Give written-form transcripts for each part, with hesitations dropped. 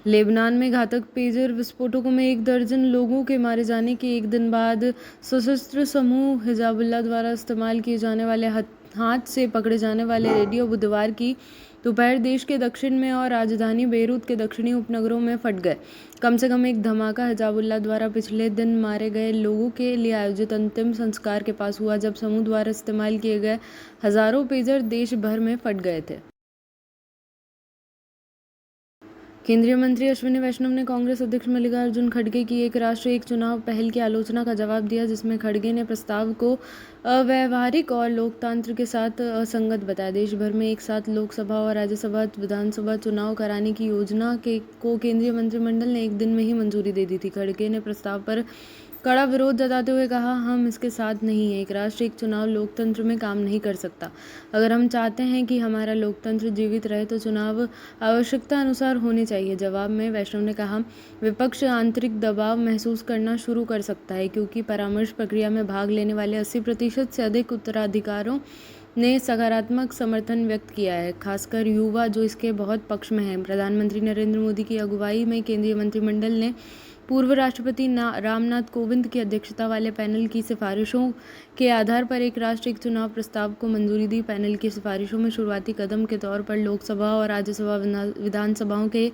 Lebanon में घातक pager विस्फोटों में 1 दर्जन लोगों के मारे जाने के एक दिन बाद सशस्त्र समूह हिज़बुल्लाह द्वारा इस्तेमाल किए जाने वाले हाथ से पकड़े जाने वाले रेडियो बुधवार की दोपहर देश के दक्षिण में और राजधानी बेरूत के दक्षिणी उपनगरों में फट गए। कम से कम एक धमाका हिज़बुल्लाह द्वारा पिछले दिन मारे गए लोगों के लिए आयोजित अंतिम संस्कार के पास हुआ, जब समूह द्वारा इस्तेमाल किए गए हज़ारों पेजर देश भर में फट गए थे। केंद्रीय मंत्री अश्विनी वैष्णव ने कांग्रेस अध्यक्ष मल्लिकार्जुन खड़गे की एक राष्ट्र एक चुनाव पहल की आलोचना का जवाब दिया, जिसमें खड़गे ने प्रस्ताव को अव्यावहारिक और लोकतंत्र के साथ असंगत बताया। देश भर में एक साथ लोकसभा और राज्यसभा विधानसभा चुनाव कराने की योजना को केंद्रीय मंत्रिमंडल ने एक दिन में ही मंजूरी दे दी थी। खड़गे ने प्रस्ताव पर कड़ा विरोध जताते हुए कहा, हम इसके साथ नहीं हैं। एक राष्ट्र एक चुनाव लोकतंत्र में काम नहीं कर सकता। अगर हम चाहते हैं कि हमारा लोकतंत्र जीवित रहे तो चुनाव आवश्यकता अनुसार होने चाहिए। जवाब में वैष्णव ने कहा, विपक्ष आंतरिक दबाव महसूस करना शुरू कर सकता है, क्योंकि परामर्श प्रक्रिया में भाग लेने वाले 80% से अधिक उत्तराधिकारों ने सकारात्मक समर्थन व्यक्त किया है, खासकर युवा जो इसके बहुत पक्ष में हैं। प्रधानमंत्री नरेंद्र मोदी की अगुवाई में केंद्रीय मंत्रिमंडल ने पूर्व राष्ट्रपति रामनाथ कोविंद की अध्यक्षता वाले पैनल की सिफारिशों के आधार पर एक राष्ट्र एक चुनाव प्रस्ताव को मंजूरी दी। पैनल की सिफारिशों में शुरुआती कदम के तौर पर लोकसभा और राज्यसभा विधानसभाओं के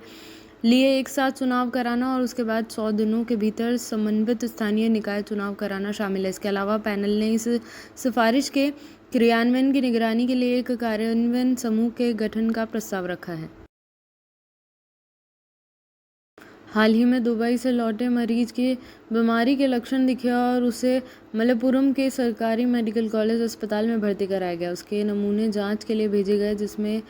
लिए एक साथ चुनाव कराना और उसके बाद 100 दिनों के भीतर समन्वित स्थानीय निकाय चुनाव कराना शामिल है। इसके अलावा पैनल ने इस सिफारिश के क्रियान्वयन की निगरानी के लिए एक कार्यान्वयन समूह के गठन का प्रस्ताव रखा है। हाल ही में दुबई से लौटे मरीज के बीमारी के लक्षण दिखे और उसे मलप्पुरम के सरकारी मेडिकल कॉलेज अस्पताल में भर्ती कराया गया। उसके नमूने जांच के लिए भेजे गए, जिसमें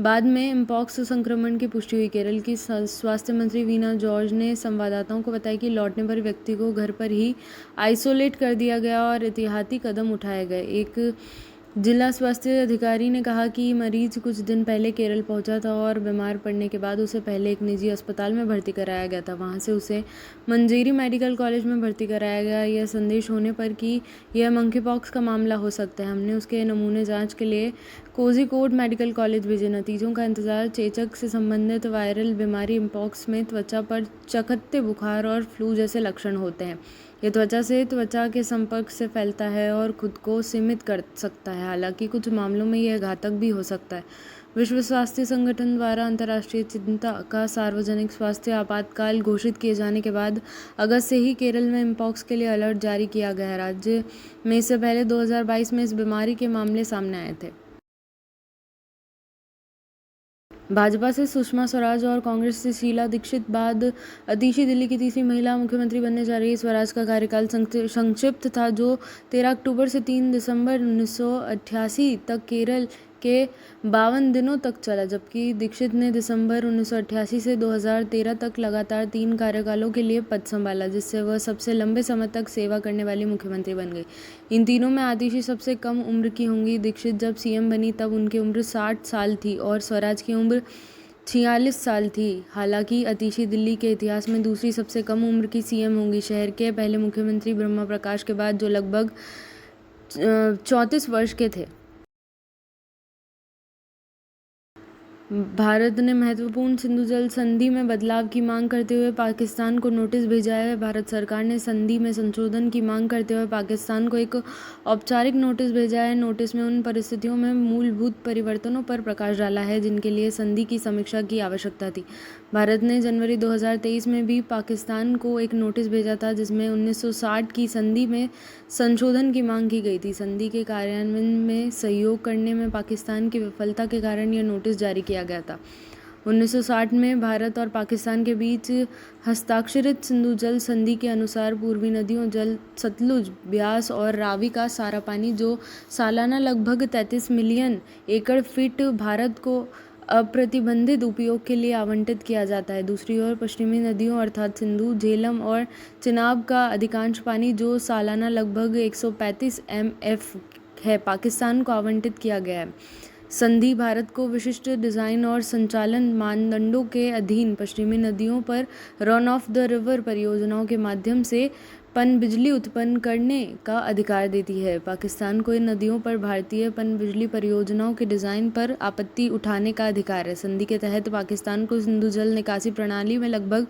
बाद में एमपॉक्स संक्रमण की पुष्टि हुई। केरल की स्वास्थ्य मंत्री वीना जॉर्ज ने संवाददाताओं को बताया कि लौटने पर व्यक्ति को घर पर ही आइसोलेट कर दिया गया और एहतियाती कदम उठाए गए। एक जिला स्वास्थ्य अधिकारी ने कहा कि मरीज कुछ दिन पहले केरल पहुंचा था और बीमार पड़ने के बाद उसे पहले एक निजी अस्पताल में भर्ती कराया गया था। वहां से उसे मंजेरी मेडिकल कॉलेज में भर्ती कराया गया। यह संदेश होने पर कि यह मंकीपॉक्स का मामला हो सकता है, हमने उसके नमूने जांच के लिए कोझिकोड मेडिकल कॉलेज भेजे। नतीजों का इंतजार। चेचक से संबंधित वायरल बीमारी एमपॉक्स में त्वचा पर चकत्ते, बुखार और फ्लू जैसे लक्षण होते हैं। यह त्वचा से त्वचा के संपर्क से फैलता है और खुद को सीमित कर सकता है। हालांकि कुछ मामलों में यह घातक भी हो सकता है। विश्व स्वास्थ्य संगठन द्वारा अंतर्राष्ट्रीय चिंता का सार्वजनिक स्वास्थ्य आपातकाल घोषित किए जाने के बाद अगस्त से ही केरल में एमपॉक्स के लिए अलर्ट जारी किया गया है। राज्य में इससे पहले 2022 में इस बीमारी के मामले सामने आए थे। भाजपा से सुषमा स्वराज और कांग्रेस से शीला दीक्षित बाद अतिशी दिल्ली की तीसरी महिला मुख्यमंत्री बनने जा रही। स्वराज का कार्यकाल संक्षिप्त था, जो 13 अक्टूबर से 3 दिसंबर 1988 तक केरल के 52 दिनों तक चला, जबकि दीक्षित ने दिसंबर 1988 से 2013 तक लगातार 3 कार्यकालों के लिए पद संभाला, जिससे वह सबसे लंबे समय तक सेवा करने वाली मुख्यमंत्री बन गई। इन तीनों में आतिशी सबसे कम उम्र की होंगी। दीक्षित जब सीएम बनी तब उनकी उम्र 60 साल थी और स्वराज की उम्र 46 साल थी। हालांकि आतिशी दिल्ली के इतिहास में दूसरी सबसे कम उम्र की सीएम होंगी। शहर के पहले मुख्यमंत्री ब्रह्मा प्रकाश के बाद, जो लगभग 34 वर्ष के थे। भारत ने महत्वपूर्ण सिंधु जल संधि में बदलाव की मांग करते हुए पाकिस्तान को नोटिस भेजा है। भारत सरकार ने संधि में संशोधन की मांग करते हुए पाकिस्तान को एक औपचारिक नोटिस भेजा है। नोटिस में उन परिस्थितियों में मूलभूत परिवर्तनों पर प्रकाश डाला है जिनके लिए संधि की समीक्षा की आवश्यकता थी। भारत ने जनवरी 2023 में भी पाकिस्तान को एक नोटिस भेजा था, जिसमें 1960 की संधि में संशोधन की मांग की गई थी। संधि के कार्यान्वयन में सहयोग करने में पाकिस्तान की विफलता के कारण यह नोटिस जारी किया गया था। 1960 में भारत और पाकिस्तान के बीच हस्ताक्षरित सिंधु जल संधि के अनुसार पूर्वी नदियों जल सतलुज, ब्यास और रावी का सारा पानी, जो सालाना लगभग 33 मिलियन एकड़ फीट भारत को अप्रतिबंधित उपयोग के लिए आवंटित किया जाता है। दूसरी ओर पश्चिमी नदियों अर्थात सिंधु, झेलम और चिनाब का अधिकांश पानी, जो सालाना लगभग 135 MF है, पाकिस्तान को आवंटित किया गया है। संधि भारत को विशिष्ट डिज़ाइन और संचालन मानदंडों के अधीन पश्चिमी नदियों पर रन ऑफ द रिवर परियोजनाओं के माध्यम से पनबिजली उत्पन्न करने का अधिकार देती है। पाकिस्तान को इन नदियों पर भारतीय पनबिजली परियोजनाओं के डिज़ाइन पर आपत्ति उठाने का अधिकार है। संधि के तहत पाकिस्तान को सिंधु जल निकासी प्रणाली में लगभग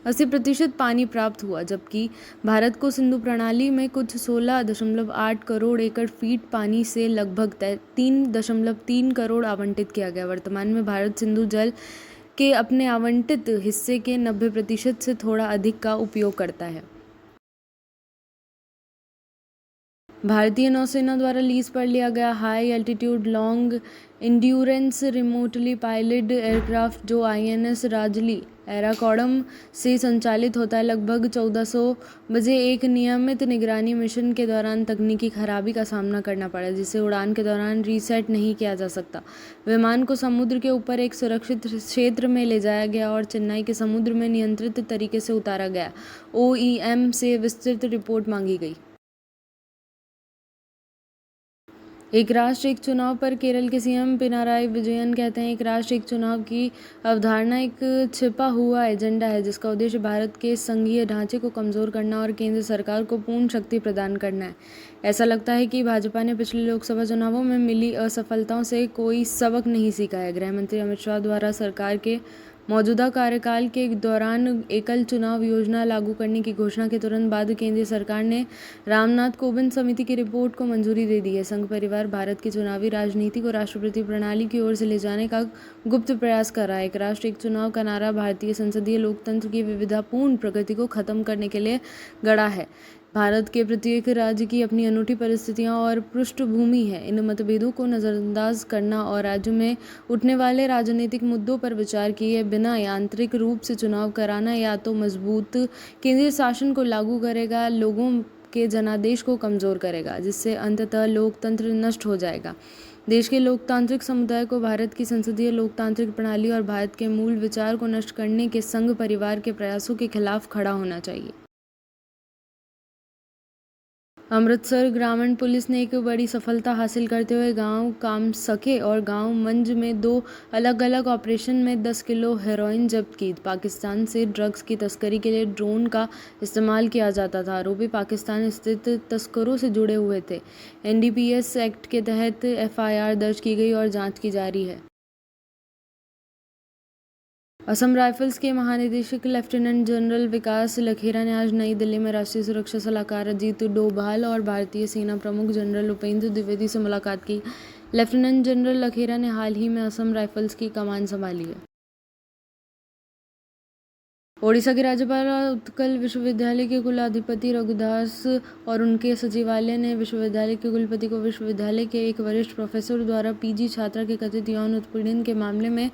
80% पानी प्राप्त हुआ, जबकि भारत को सिंधु प्रणाली में कुछ 16.8 करोड़ एकड़ फीट पानी से लगभग 3.3 करोड़ आवंटित किया गया। वर्तमान में भारत सिंधु जल के अपने आवंटित हिस्से के 90% से थोड़ा अधिक का उपयोग करता है। भारतीय नौसेना द्वारा लीज पर लिया गया high altitude long endurance remotely piloted aircraft जो INS राजली एराकोडम से संचालित होता है, लगभग 1400 बजे एक नियमित निगरानी मिशन के दौरान तकनीकी खराबी का सामना करना पड़ा, जिसे उड़ान के दौरान रीसेट नहीं किया जा सकता। विमान को समुद्र के ऊपर एक सुरक्षित क्षेत्र में ले जाया गया और चेन्नई के समुद्र में नियंत्रित तरीके से उतारा गया। OEM से विस्तृत रिपोर्ट मांगी गई। एक राष्ट्र एक चुनाव पर केरल के CM पिनाराई विजयन कहते हैं, एक राष्ट्र एक चुनाव की अवधारणा एक छिपा हुआ एजेंडा है जिसका उद्देश्य भारत के संघीय ढांचे को कमज़ोर करना और केंद्र सरकार को पूर्ण शक्ति प्रदान करना है। ऐसा लगता है कि भाजपा ने पिछले लोकसभा चुनावों में मिली असफलताओं से कोई सबक नहीं सीखा है। गृह मंत्री अमित शाह द्वारा सरकार के मौजूदा कार्यकाल के दौरान एकल चुनाव योजना लागू करने की घोषणा के तुरंत बाद केंद्रीय सरकार ने रामनाथ कोविंद समिति की रिपोर्ट को मंजूरी दे दी है। संघ परिवार भारत की चुनावी राजनीति को राष्ट्रपति प्रणाली की ओर से ले जाने का गुप्त प्रयास कर रहा है। एक राष्ट्र एक चुनाव का नारा भारतीय संसदीय लोकतंत्र की विविधतापूर्ण प्रकृति को खत्म करने के लिए गढ़ा है। भारत के प्रत्येक राज्य की अपनी अनूठी परिस्थितियां और पृष्ठभूमि है। इन मतभेदों को नज़रअंदाज करना और राज्य में उठने वाले राजनीतिक मुद्दों पर विचार किए बिना यांत्रिक रूप से चुनाव कराना या तो मजबूत केंद्रीय शासन को लागू करेगा, लोगों के जनादेश को कमज़ोर करेगा, जिससे अंततः लोकतंत्र नष्ट हो जाएगा। देश के लोकतांत्रिक समुदाय को भारत की संसदीय लोकतांत्रिक प्रणाली और भारत के मूल विचार को नष्ट करने के संघ परिवार के प्रयासों के खिलाफ खड़ा होना चाहिए। अमृतसर ग्रामीण पुलिस ने एक बड़ी सफलता हासिल करते हुए गांव कामसखे और गांव मंज में 2 अलग-अलग ऑपरेशन में 10 किलो हेरोइन जब्त की। पाकिस्तान से ड्रग्स की तस्करी के लिए ड्रोन का इस्तेमाल किया जाता था। आरोपी पाकिस्तान स्थित तस्करों से जुड़े हुए थे। NDPS एक्ट के तहत FIR दर्ज की गई और जांच की जारी है। असम राइफल्स के महानिदेशक लेफ्टिनेंट जनरल विकास लखेरा ने आज नई दिल्ली में राष्ट्रीय सुरक्षा सलाहकार अजीत डोभाल और भारतीय सेना प्रमुख जनरल उपेंद्र द्विवेदी से मुलाकात की। लेफ्टिनेंट जनरल लखेरा ने हाल ही में असम राइफल्स की कमान संभाली है। ओडिशा के राज्यपाल उत्कल विश्वविद्यालय के कुलाधिपति रघुदास और उनके सचिवालय ने विश्वविद्यालय के कुलपति को विश्वविद्यालय के एक वरिष्ठ प्रोफेसर द्वारा PG छात्रा के कथित यौन उत्पीड़न के मामले में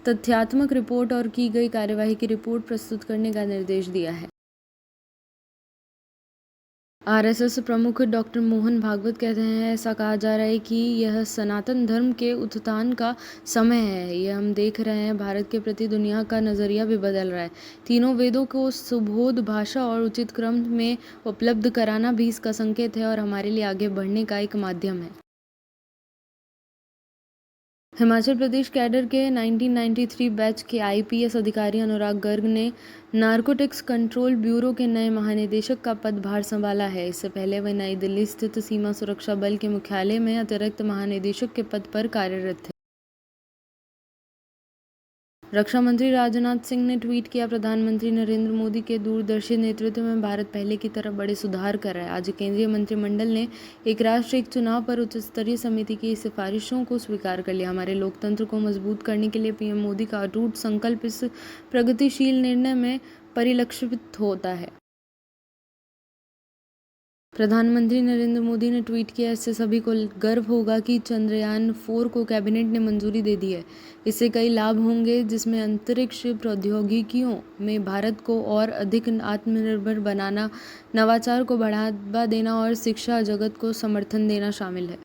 तथ्यात्मक रिपोर्ट और की गई कार्यवाही की रिपोर्ट प्रस्तुत करने का निर्देश दिया है। RSS प्रमुख डॉक्टर मोहन भागवत कहते हैं, ऐसा कहा जा रहा है कि यह सनातन धर्म के उत्थान का समय है। यह हम देख रहे हैं, भारत के प्रति दुनिया का नज़रिया भी बदल रहा है। तीनों वेदों को सुबोध भाषा और उचित क्रम में उपलब्ध कराना भी इसका संकेत है और हमारे लिए आगे बढ़ने का एक माध्यम है। हिमाचल प्रदेश कैडर के 1993 बैच के IPS अधिकारी अनुराग गर्ग ने नारकोटिक्स कंट्रोल ब्यूरो के नए महानिदेशक का पदभार संभाला है। इससे पहले वे नई दिल्ली स्थित सीमा सुरक्षा बल के मुख्यालय में अतिरिक्त महानिदेशक के पद पर कार्यरत थे। रक्षा मंत्री राजनाथ सिंह ने ट्वीट किया, प्रधानमंत्री नरेंद्र मोदी के दूरदर्शी नेतृत्व में भारत पहले की तरह बड़े सुधार कर रहा है। आज केंद्रीय मंत्रिमंडल ने एक राष्ट्र एक चुनाव पर उच्च स्तरीय समिति की सिफारिशों को स्वीकार कर लिया। हमारे लोकतंत्र को मजबूत करने के लिए PM मोदी का अटूट संकल्प इस प्रगतिशील निर्णय में परिलक्षित होता है। प्रधानमंत्री नरेंद्र मोदी ने ट्वीट किया, इससे सभी को गर्व होगा कि चंद्रयान 4 को कैबिनेट ने मंजूरी दे दी है। इससे कई लाभ होंगे, जिसमें अंतरिक्ष प्रौद्योगिकियों में भारत को और अधिक आत्मनिर्भर बनाना, नवाचार को बढ़ावा देना और शिक्षा जगत को समर्थन देना शामिल है।